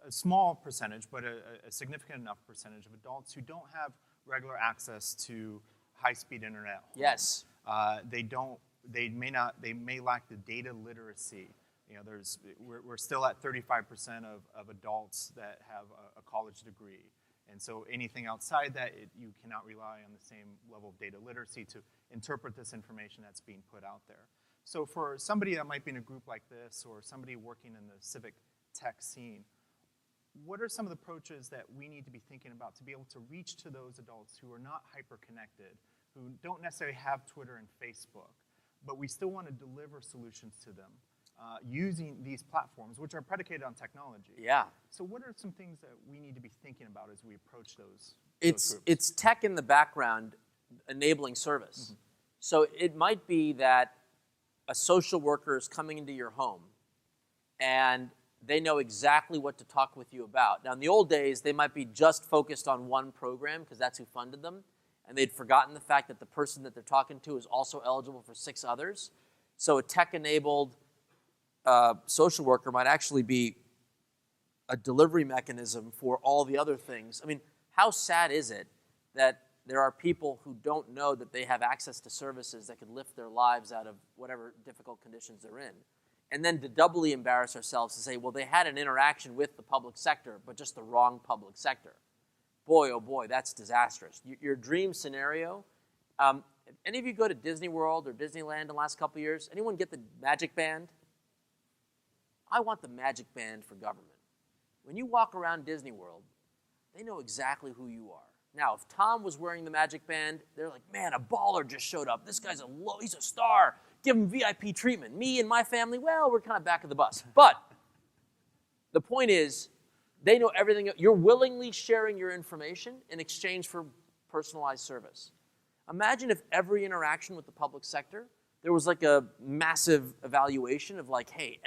a small percentage, but a significant enough percentage of adults who don't have regular access to high-speed internet at home. Yes. They may lack the data literacy. We're still at 35% of adults that have a college degree. And so anything outside that, you cannot rely on the same level of data literacy to interpret this information that's being put out there. So for somebody that might be in a group like this, or somebody working in the civic tech scene, what are some of the approaches that we need to be thinking about to be able to reach to those adults who are not hyper-connected, who don't necessarily have Twitter and Facebook, but we still want to deliver solutions to them using these platforms, which are predicated on technology? Yeah. So what are some things that we need to be thinking about as we approach those groups? It's tech in the background enabling service. Mm-hmm. So it might be that a social worker is coming into your home and they know exactly what to talk with you about. Now, in the old days, they might be just focused on one program because that's who funded them, and they'd forgotten the fact that the person that they're talking to is also eligible for 6 others. So a tech-enabled social worker might actually be a delivery mechanism for all the other things. I mean, how sad is it that there are people who don't know that they have access to services that could lift their lives out of whatever difficult conditions they're in? And then to doubly embarrass ourselves to say, well, they had an interaction with the public sector, but just the wrong public sector. Boy, oh boy, that's disastrous. Your dream scenario, any of you go to Disney World or Disneyland in the last couple of years? Anyone get the Magic Band? I want the Magic Band for government. When you walk around Disney World, they know exactly who you are. Now, if Tom was wearing the Magic Band, they're like, man, a baller just showed up. This guy's he's a star. Give him VIP treatment. Me and my family, well, we're kind of back of the bus. But the point is, they know everything. You're willingly sharing your information in exchange for personalized service. Imagine if every interaction with the public sector, there was like a massive evaluation of like, hey,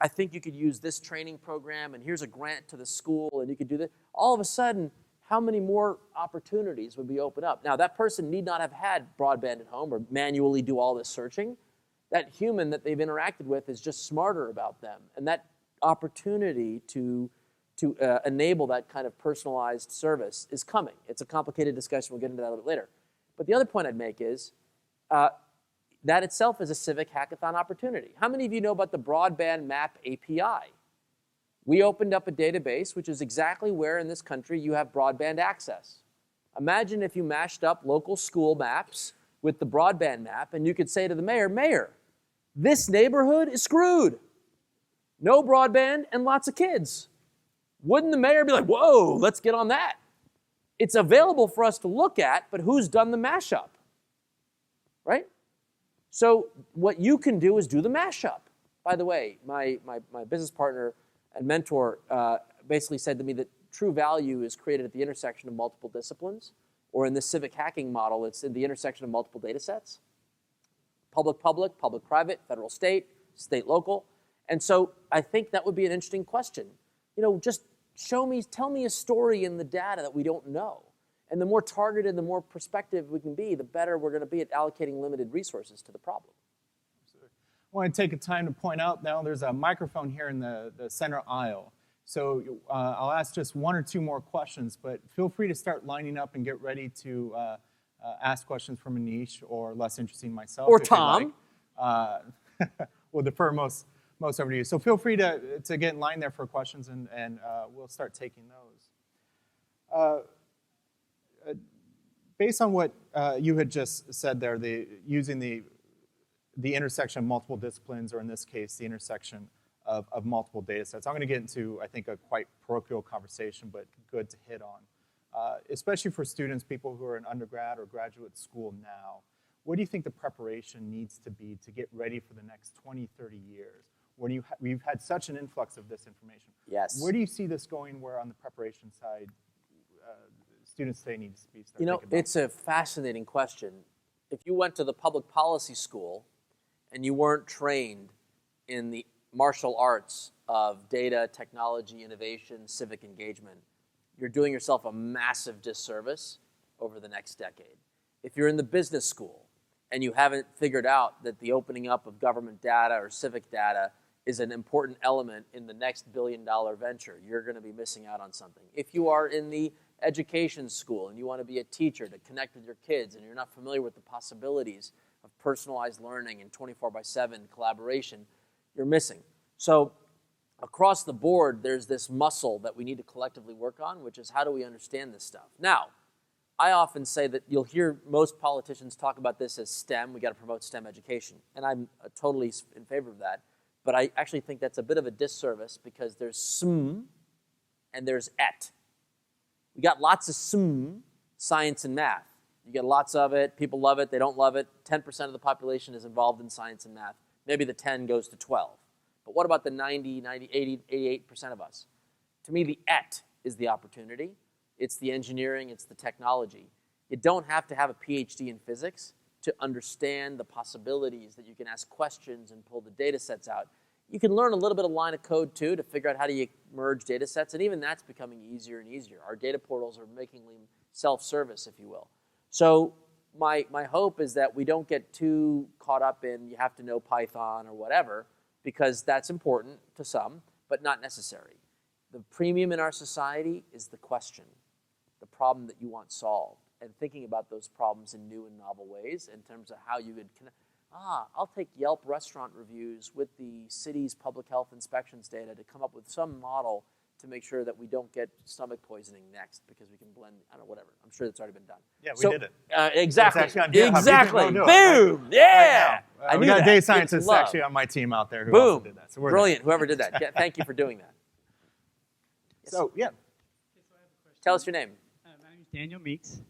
I think you could use this training program, and here's a grant to the school, and you could do this. All of a sudden, how many more opportunities would be opened up? Now, that person need not have had broadband at home or manually do all this searching. That human that they've interacted with is just smarter about them. And that opportunity to enable that kind of personalized service is coming. It's a complicated discussion. We'll get into that a little bit later. But the other point I'd make is that itself is a civic hackathon opportunity. How many of you know about the Broadband Map API? We opened up a database, which is exactly where in this country you have broadband access. Imagine if you mashed up local school maps with the broadband map, and you could say to the mayor, Mayor, this neighborhood is screwed. No broadband and lots of kids. Wouldn't the mayor be like, whoa, let's get on that? It's available for us to look at, but who's done the mashup? Right? So what you can do is do the mashup. By the way, my business partner and mentor basically said to me that true value is created at the intersection of multiple disciplines, or in the civic hacking model, it's in the intersection of multiple data sets. Public-public, public-private, federal-state, state-local. And so I think that would be an interesting question. Just tell me a story in the data that we don't know. And the more targeted, the more perspective we can be, the better we're going to be at allocating limited resources to the problem. I want to take a time to point out now there's a microphone here in the center aisle. So I'll ask just 1 or 2 more questions, but feel free to start lining up and get ready to ask questions from Aneesh or, less interesting, myself. Or Tom. Like. We'll defer most over to you. So feel free to get in line there for questions, and we'll start taking those. Based on what you had just said there, using the intersection of multiple disciplines, or in this case, the intersection of multiple data sets. I'm going to get into, I think, a quite parochial conversation, but good to hit on. especially for students, people who are in undergrad or graduate school now, what do you think the preparation needs to be to get ready for the next 20, 30 years? When we've had such an influx of this information. Yes. Where do you see this going where on the preparation side, students today need to be You know, it's a fascinating question. If you went to the public policy school and you weren't trained in the martial arts of data, technology, innovation, civic engagement, you're doing yourself a massive disservice over the next decade. If you're in the business school and you haven't figured out that the opening up of government data or civic data is an important element in the next billion-dollar venture, you're going to be missing out on something. If you are in the education school and you want to be a teacher to connect with your kids and you're not familiar with the possibilities of personalized learning and 24/7 collaboration, you're missing. So across the board, there's this muscle that we need to collectively work on, which is how do we understand this stuff? Now, I often say that you'll hear most politicians talk about this as STEM. We got to promote STEM education. And I'm totally in favor of that. But I actually think that's a bit of a disservice because there's SM and there's ET. We got lots of SM, science and math. You get lots of it. People love it. They don't love it. 10% of the population is involved in science and math. Maybe the 10 goes to 12. But what about the 90, 80, 88% of us? To me, the ET is the opportunity. It's the engineering. It's the technology. You don't have to have a PhD in physics to understand the possibilities that you can ask questions and pull the data sets out. You can learn a little bit of line of code, too, to figure out how do you merge data sets. And even that's becoming easier and easier. Our data portals are making them self-service, if you will. So my hope is that we don't get too caught up in you have to know Python or whatever, because that's important to some, but not necessary. The premium in our society is the question, the problem that you want solved, and thinking about those problems in new and novel ways in terms of how you could connect. I'll take Yelp restaurant reviews with the city's public health inspections data to come up with some model to make sure that we don't get stomach poisoning next because we can blend, I don't know, whatever. I'm sure that's already been done. Yeah, we did it. Exactly. It's actually on GitHub. Exactly. You can go do it. Boom. Yeah. I knew got a that. data scientist Love. actually on my team out there who Boom. also did that. So we're Brilliant. Whoever did that. Yeah, thank you for doing that. Yes. So, yeah. Tell us your name. My name is Daniel Meeks.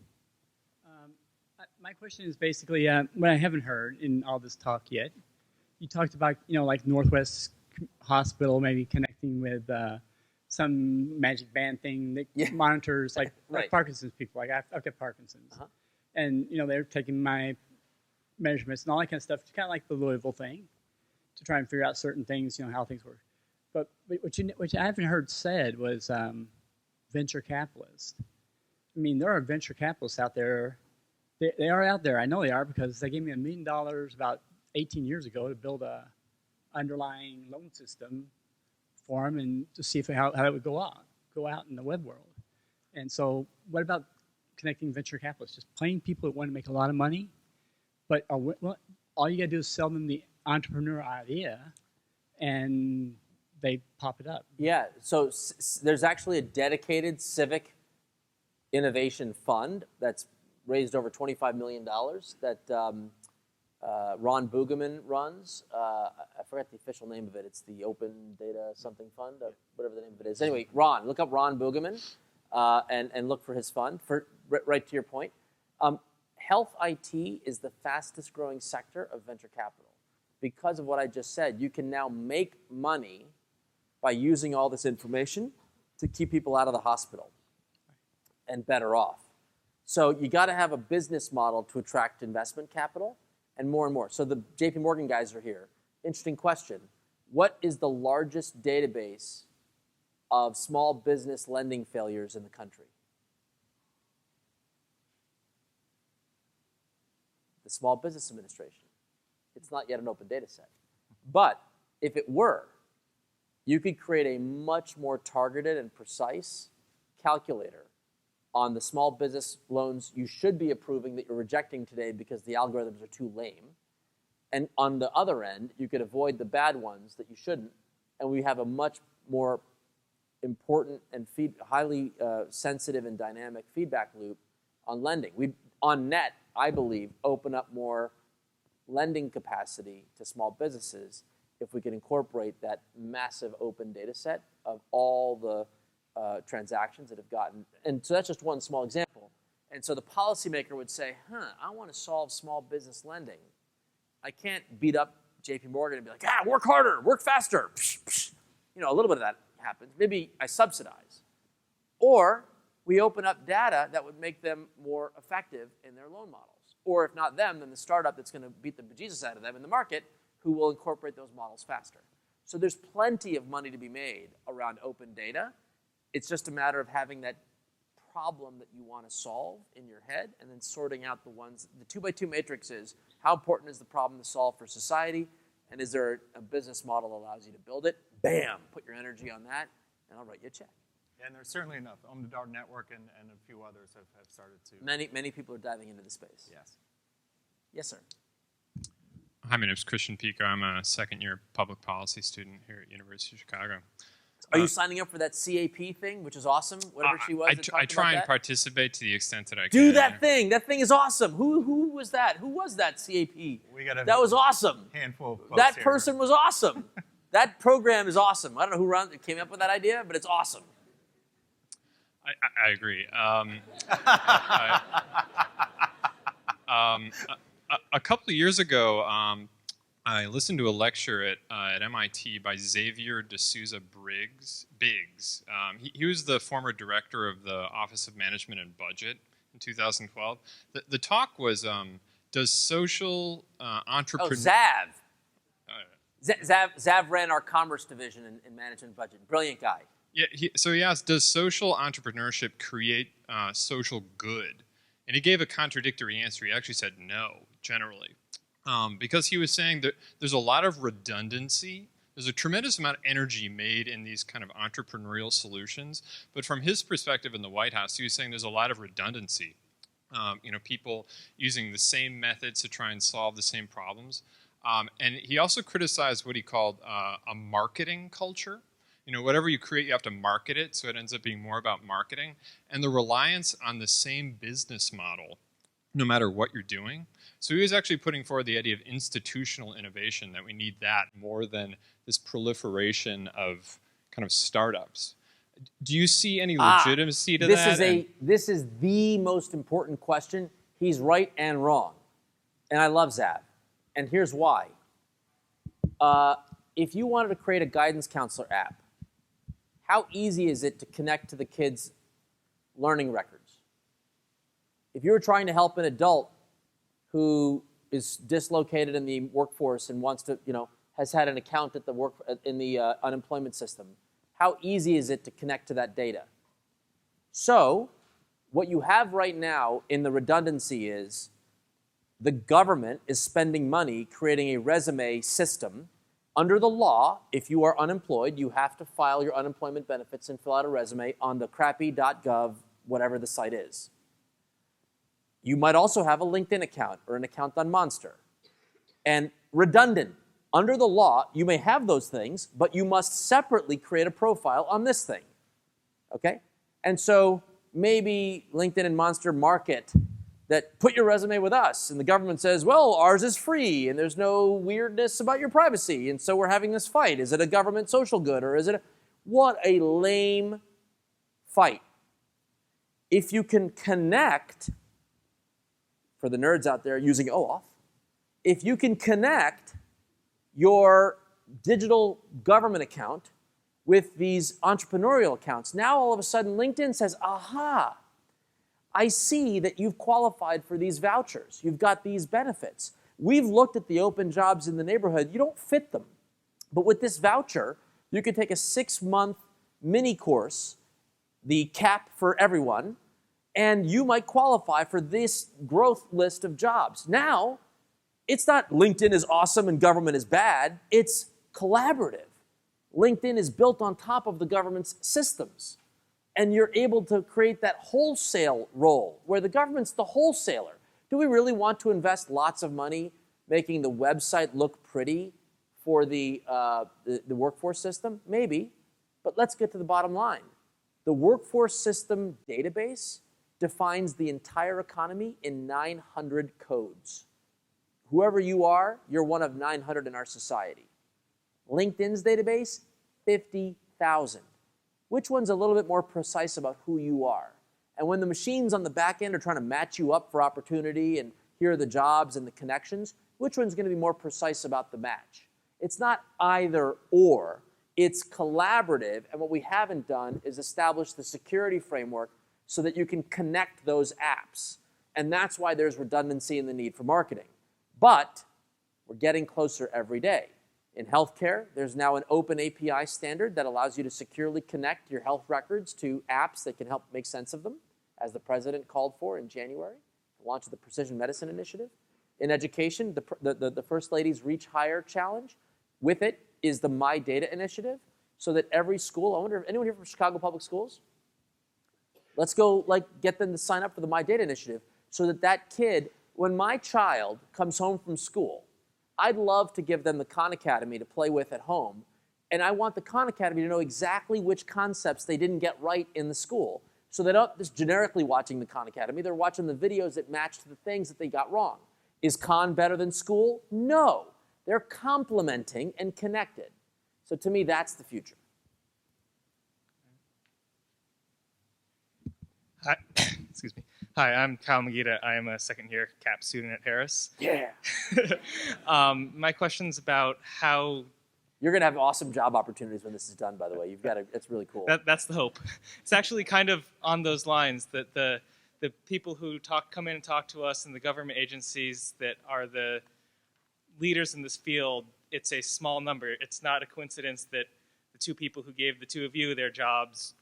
My question is basically, what I haven't heard in all this talk yet, you talked about, like Northwest Hospital maybe connecting with some magic band thing that monitors like Parkinson's people. Like I've got Parkinson's. And, they're taking my measurements and all that kind of stuff, kind of like the Louisville thing, to try and figure out certain things, how things work. But what I haven't heard said was venture capitalists. I mean, there are venture capitalists out there. They are out there. I know they are because they gave me $1 million about 18 years ago to build a underlying loan system for them and to see how it would go out in the web world. And so what about connecting venture capitalists? Just plain people that want to make a lot of money, but all you got to do is sell them the entrepreneur idea and they pop it up. Yeah, so there's actually a dedicated civic innovation fund that's raised over $25 million that Ron Bugeman runs. I forgot the official name of it. It's the Open Data Something Fund, whatever the name of it is. Anyway, look up Ron Bugeman and look for his fund. Right to your point, health IT is the fastest growing sector of venture capital. Because of what I just said, you can now make money by using all this information to keep people out of the hospital and better off. So you got to have a business model to attract investment capital and more. So the JP Morgan guys are here. Interesting question. What is the largest database of small business lending failures in the country? The Small Business Administration. It's not yet an open data set. But if it were, you could create a much more targeted and precise calculator on the small business loans you should be approving that you're rejecting today because the algorithms are too lame. And on the other end, you could avoid the bad ones that you shouldn't, and we have a much more important and highly sensitive and dynamic feedback loop on lending. We, on net, I believe, open up more lending capacity to small businesses if we can incorporate that massive open data set of all the transactions that have gotten, and so that's just one small example. And so the policymaker would say, I want to solve small business lending. I can't beat up JP Morgan and be like, work harder, work faster. Psh, psh. You know, a little bit of that happens. Maybe I subsidize. Or we open up data that would make them more effective in their loan models. Or if not them, then the startup that's going to beat the bejesus out of them in the market who will incorporate those models faster. So there's plenty of money to be made around open data. It's just a matter of having that problem that you want to solve in your head and then sorting out the ones. The 2x2 matrix is how important is the problem to solve for society, and is there a business model that allows you to build it? Bam, put your energy on that, and I'll write you a check. Yeah, and there's certainly enough. The Dart Network and a few others have started to. Many people are diving into the space. Yes. Yes, sir. Hi, my name is Christian Pico. I'm a second-year public policy student here at University of Chicago. Are you signing up for that CAP thing, which is awesome? Whatever she was. I try and participate to the extent that I can. Do that thing. That thing is awesome. Who was that? Who was that CAP? That was awesome. Handful of folks that here. person was awesome. That program is awesome. I don't know who came up with that idea, but it's awesome. I agree. A couple of years ago, I listened to a lecture at MIT by Xavier D'Souza Biggs. He was the former director of the Office of Management and Budget in 2012. The talk was, does social entrepreneur... Zav ran our commerce division in management budget. Brilliant guy. Yeah, so he asked, does social entrepreneurship create social good? And he gave a contradictory answer. He actually said no, generally. Because he was saying that there's a lot of redundancy. There's a tremendous amount of energy made in these kind of entrepreneurial solutions. But from his perspective in the White House, he was saying there's a lot of redundancy. People using the same methods to try and solve the same problems. And he also criticized what he called a marketing culture. Whatever you create, you have to market it, so it ends up being more about marketing. And the reliance on the same business model, no matter what you're doing. So he was actually putting forward the idea of institutional innovation, that we need that more than this proliferation of kind of startups. Do you see any legitimacy to that? This is the most important question. He's right and wrong. And I love Zav. And here's why. If you wanted to create a guidance counselor app, how easy is it to connect to the kids' learning records? If you were trying to help an adult who is dislocated in the workforce and wants to, has had an account at in the unemployment system, how easy is it to connect to that data? So, what you have right now in the redundancy is the government is spending money creating a resume system. Under the law, if you are unemployed, you have to file your unemployment benefits and fill out a resume on the crappy.gov, whatever the site is. You might also have a LinkedIn account or an account on Monster. And redundant, under the law, you may have those things, but you must separately create a profile on this thing. Okay? And so maybe LinkedIn and Monster market that put your resume with us, and the government says, well, ours is free, and there's no weirdness about your privacy, and so we're having this fight. Is it a government social good, or is it What a lame fight. If you can connect, for the nerds out there using OAuth, if you can connect your digital government account with these entrepreneurial accounts, now all of a sudden LinkedIn says, aha, I see that you've qualified for these vouchers. You've got these benefits. We've looked at the open jobs in the neighborhood. You don't fit them. But with this voucher, you can take a 6-month mini course, the CAP for everyone, and you might qualify for this growth list of jobs. Now, it's not LinkedIn is awesome and government is bad. It's collaborative. LinkedIn is built on top of the government's systems. And you're able to create that wholesale role where the government's the wholesaler. Do we really want to invest lots of money making the website look pretty for the workforce system? Maybe, but let's get to the bottom line. The workforce system database defines the entire economy in 900 codes. Whoever you are, you're one of 900 in our society. LinkedIn's database, 50,000. Which one's a little bit more precise about who you are? And when the machines on the back end are trying to match you up for opportunity and here are the jobs and the connections, which one's going to be more precise about the match? It's not either or. It's collaborative, and what we haven't done is establish the security framework so that you can connect those apps. And that's why there's redundancy in the need for marketing. But we're getting closer every day. In healthcare, there's now an open API standard that allows you to securely connect your health records to apps that can help make sense of them, as the president called for in January, the launch of the Precision Medicine Initiative. In education, the First Lady's Reach Higher Challenge, with it is the My Data Initiative, so that every school, I wonder if anyone here from Chicago Public Schools? Let's go get them to sign up for the My Data Initiative so that that kid, when my child comes home from school, I'd love to give them the Khan Academy to play with at home, and I want the Khan Academy to know exactly which concepts they didn't get right in the school. So they're not just generically watching the Khan Academy, they're watching the videos that match to the things that they got wrong. Is Khan better than school? No. They're complementing and connected. So to me, that's the future. Hi, excuse me. Hi, I'm Kyle Magida. I am a second-year CAP student at Harris. Yeah. My question's about how... You're going to have awesome job opportunities when this is done, by the way. You've got to, it's really cool. That's the hope. It's actually kind of on those lines that the people who come in and talk to us and the government agencies that are the leaders in this field, it's a small number. It's not a coincidence that the two people who gave the two of you their jobs,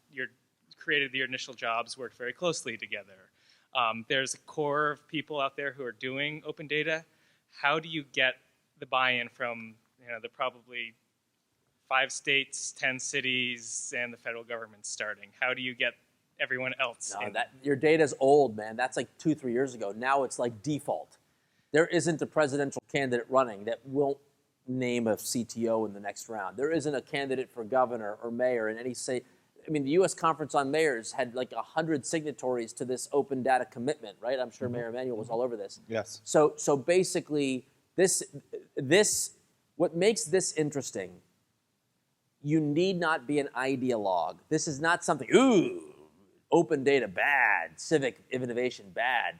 created your initial jobs, worked very closely together. There's a core of people out there who are doing open data. How do you get the buy-in from the probably 5 states, 10 cities, and the federal government starting? How do you get everyone else in? Your data's old, man. That's like 2-3 years ago. Now it's like default. There isn't a presidential candidate running that won't name a CTO in the next round. There isn't a candidate for governor or mayor in any state. I mean, the U.S. Conference on Mayors had like 100 signatories to this open data commitment, right? I'm sure Mayor Emanuel was all over this. Yes. So basically, what makes this interesting, you need not be an ideologue. This is not something, ooh, open data bad, civic innovation bad.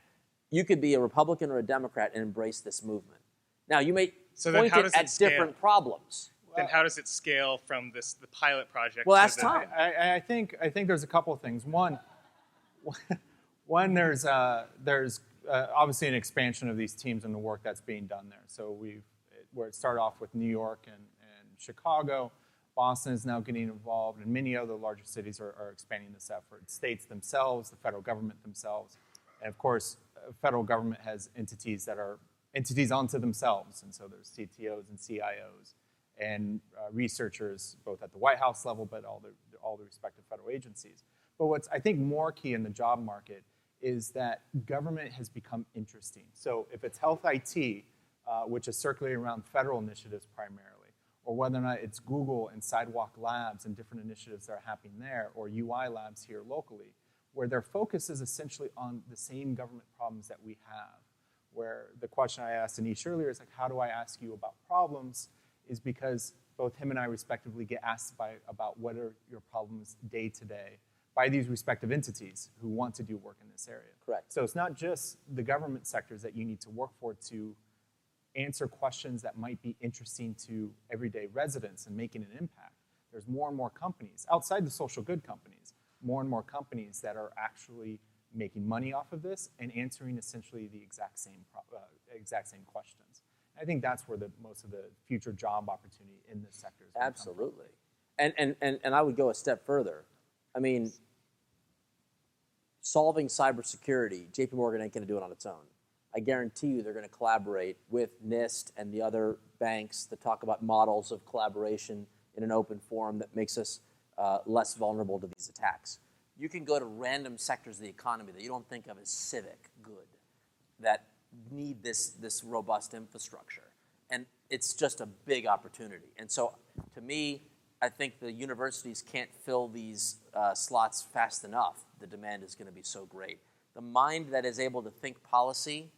You could be a Republican or a Democrat and embrace this movement. Now, you may point it at different problems. Then how does it scale from the pilot project? Well, ask Tom. I think there's a couple of things. One, there's obviously an expansion of these teams and the work that's being done there. So where it started off with New York and Chicago, Boston is now getting involved, and many other larger cities are expanding this effort. States themselves, the federal government themselves, and of course, federal government has entities that are entities unto themselves, and so there's CTOs and CIOs and researchers, both at the White House level, but all the respective federal agencies. But what's, I think, more key in the job market is that government has become interesting. So if it's health IT, which is circulating around federal initiatives primarily, or whether or not it's Google and Sidewalk Labs and different initiatives that are happening there, or UI Labs here locally, where their focus is essentially on the same government problems that we have. Where the question I asked Aneesh earlier is like, how do I ask you about problems? Is because both him and I respectively get asked about what are your problems day to day by these respective entities who want to do work in this area. Correct. So it's not just the government sectors that you need to work for to answer questions that might be interesting to everyday residents and making an impact. There's more and more companies, outside the social good companies, more and more companies that are actually making money off of this and answering essentially the exact same questions. I think that's where most of the future job opportunity in this sector is. Absolutely. And I would go a step further. I mean, solving cybersecurity, JP Morgan ain't going to do it on its own. I guarantee you they're going to collaborate with NIST and the other banks to talk about models of collaboration in an open forum that makes us less vulnerable to these attacks. You can go to random sectors of the economy that you don't think of as civic good, that need this robust infrastructure. And it's just a big opportunity. And so to me, I think the universities can't fill these slots fast enough. The demand is going to be so great. The mind that is able to think policy,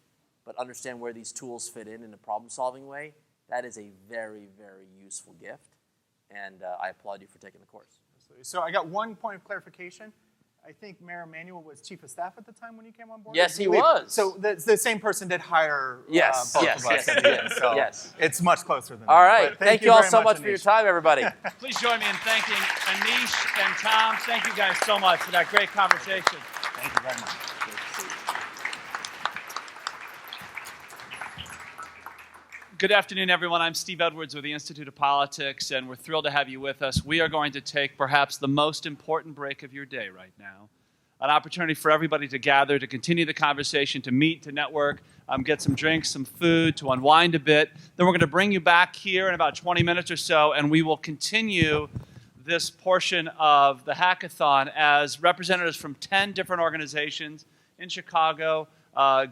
but understand where these tools fit in a problem-solving way, that is a very, very useful gift. And I applaud you for taking the course. Absolutely. So I got one point of clarification. I think Mayor Emanuel was chief of staff at the time when you came on board. Yes, he was. So the same person did hire Yes, both yes, of us yes, at the end. So yes. it's much closer than All that. right. But Thank you all very so much for your Aneesh. time, everybody. Please join me in thanking Aneesh and Tom. Thank you guys so much for that great conversation. Thank you very much. Good afternoon, everyone. I'm Steve Edwards with the Institute of Politics, and we're thrilled to have you with us. We are going to take perhaps the most important break of your day right now, an opportunity for everybody to gather, to continue the conversation, to meet, to network, get some drinks, some food, to unwind a bit. Then we're going to bring you back here in about 20 minutes or so, and we will continue this portion of the hackathon as representatives from 10 different organizations in Chicago,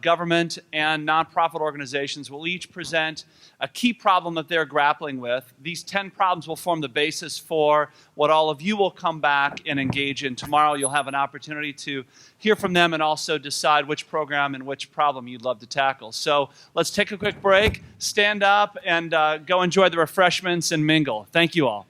government and nonprofit organizations will each present a key problem that they're grappling with. These 10 problems will form the basis for what all of you will come back and engage in. Tomorrow you'll have an opportunity to hear from them and also decide which program and which problem you'd love to tackle. So let's take a quick break, stand up, and go enjoy the refreshments and mingle. Thank you all.